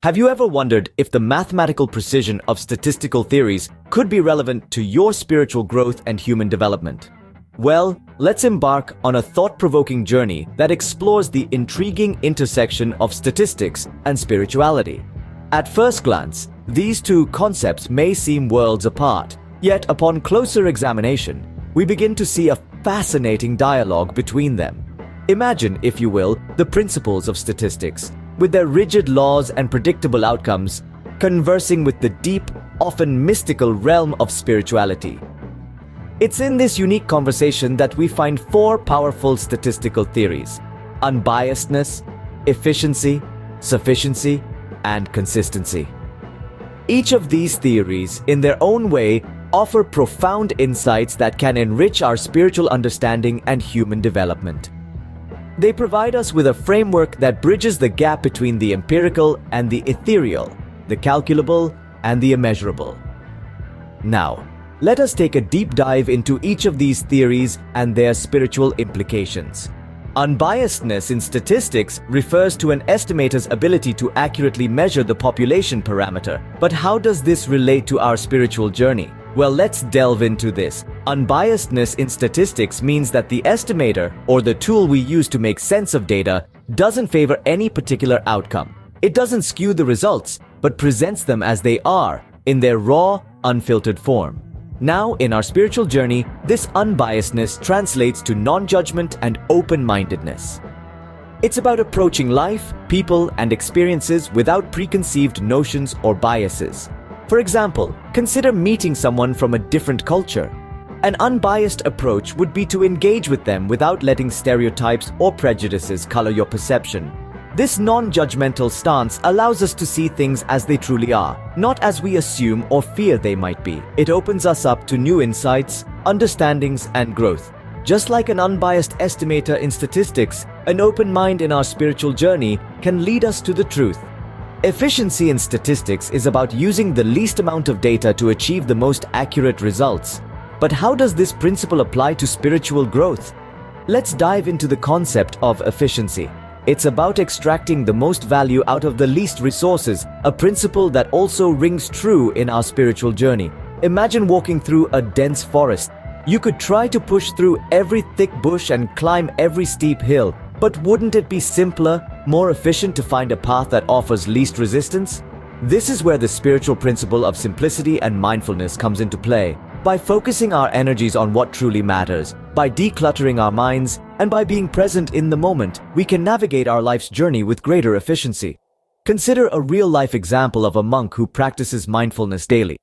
Have you ever wondered if the mathematical precision of statistical theories could be relevant to your spiritual growth and human development? Well, let's embark on a thought-provoking journey that explores the intriguing intersection of statistics and spirituality. At first glance, these two concepts may seem worlds apart, yet upon closer examination, we begin to see a fascinating dialogue between them. Imagine, if you will, the principles of statistics, with their rigid laws and predictable outcomes, conversing with the deep, often mystical realm of spirituality. It's in this unique conversation that we find four powerful statistical theories: unbiasedness, efficiency, sufficiency, and consistency. Each of these theories, in their own way, offer profound insights that can enrich our spiritual understanding and human development. They provide us with a framework that bridges the gap between the empirical and the ethereal, the calculable and the immeasurable. Now, let us take a deep dive into each of these theories and their spiritual implications. Unbiasedness in statistics refers to an estimator's ability to accurately measure the population parameter. But how does this relate to our spiritual journey? Well, let's delve into this. Unbiasedness in statistics means that the estimator, or the tool we use to make sense of data, doesn't favor any particular outcome. It doesn't skew the results, but presents them as they are, in their raw, unfiltered form. Now, in our spiritual journey, this unbiasedness translates to non-judgment and open-mindedness. It's about approaching life, people, and experiences without preconceived notions or biases. For example, consider meeting someone from a different culture. An unbiased approach would be to engage with them without letting stereotypes or prejudices color your perception. This non-judgmental stance allows us to see things as they truly are, not as we assume or fear they might be. It opens us up to new insights, understandings, and growth. Just like an unbiased estimator in statistics, an open mind in our spiritual journey can lead us to the truth. Efficiency in statistics is about using the least amount of data to achieve the most accurate results. But how does this principle apply to spiritual growth? Let's dive into the concept of efficiency. It's about extracting the most value out of the least resources, a principle that also rings true in our spiritual journey. Imagine walking through a dense forest. You could try to push through every thick bush and climb every steep hill. But wouldn't it be simpler, more efficient to find a path that offers least resistance? This is where the spiritual principle of simplicity and mindfulness comes into play. By focusing our energies on what truly matters, by decluttering our minds, and by being present in the moment, we can navigate our life's journey with greater efficiency. Consider a real-life example of a monk who practices mindfulness daily.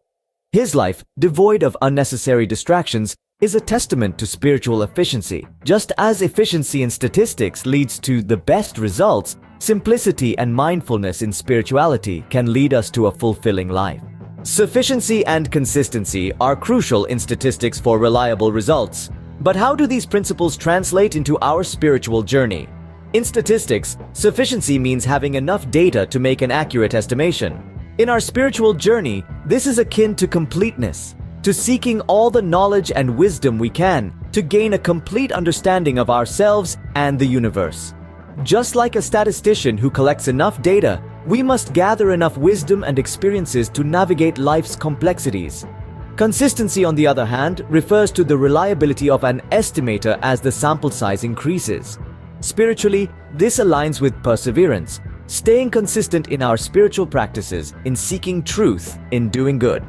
His life, devoid of unnecessary distractions, is a testament to spiritual efficiency. Just as efficiency in statistics leads to the best results, simplicity and mindfulness in spirituality can lead us to a fulfilling life. Sufficiency and consistency are crucial in statistics for reliable results. But how do these principles translate into our spiritual journey? In statistics, sufficiency means having enough data to make an accurate estimation. In our spiritual journey, this is akin to completeness, to seeking all the knowledge and wisdom we can to gain a complete understanding of ourselves and the universe. Just like a statistician who collects enough data, we must gather enough wisdom and experiences to navigate life's complexities. Consistency, on the other hand, refers to the reliability of an estimator as the sample size increases. Spiritually, this aligns with perseverance, staying consistent in our spiritual practices, in seeking truth, in doing good.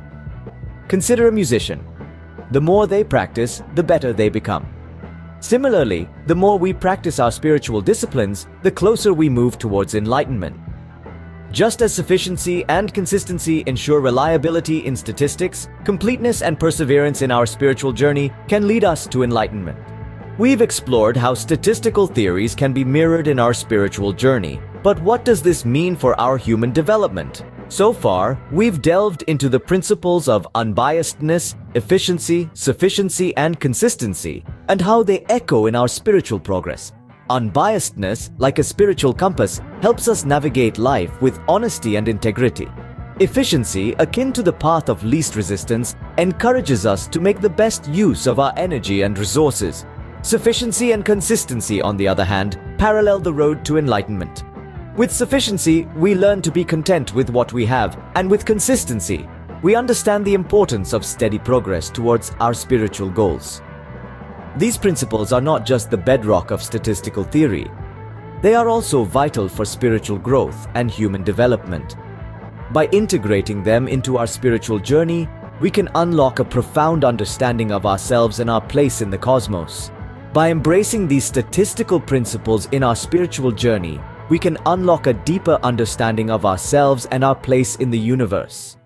Consider a musician. The more they practice, the better they become. Similarly, the more we practice our spiritual disciplines, the closer we move towards enlightenment. Just as sufficiency and consistency ensure reliability in statistics, completeness and perseverance in our spiritual journey can lead us to enlightenment. We've explored how statistical theories can be mirrored in our spiritual journey. But what does this mean for our human development? So far, we've delved into the principles of unbiasedness, efficiency, sufficiency, and consistency, and how they echo in our spiritual progress. Unbiasedness, like a spiritual compass, helps us navigate life with honesty and integrity. Efficiency, akin to the path of least resistance, encourages us to make the best use of our energy and resources. Sufficiency and consistency, on the other hand, parallel the road to enlightenment. With sufficiency, we learn to be content with what we have, and with consistency, we understand the importance of steady progress towards our spiritual goals. These principles are not just the bedrock of statistical theory. They are also vital for spiritual growth and human development. By integrating them into our spiritual journey, we can unlock a profound understanding of ourselves and our place in the cosmos. By embracing these statistical principles in our spiritual journey, we can unlock a deeper understanding of ourselves and our place in the universe.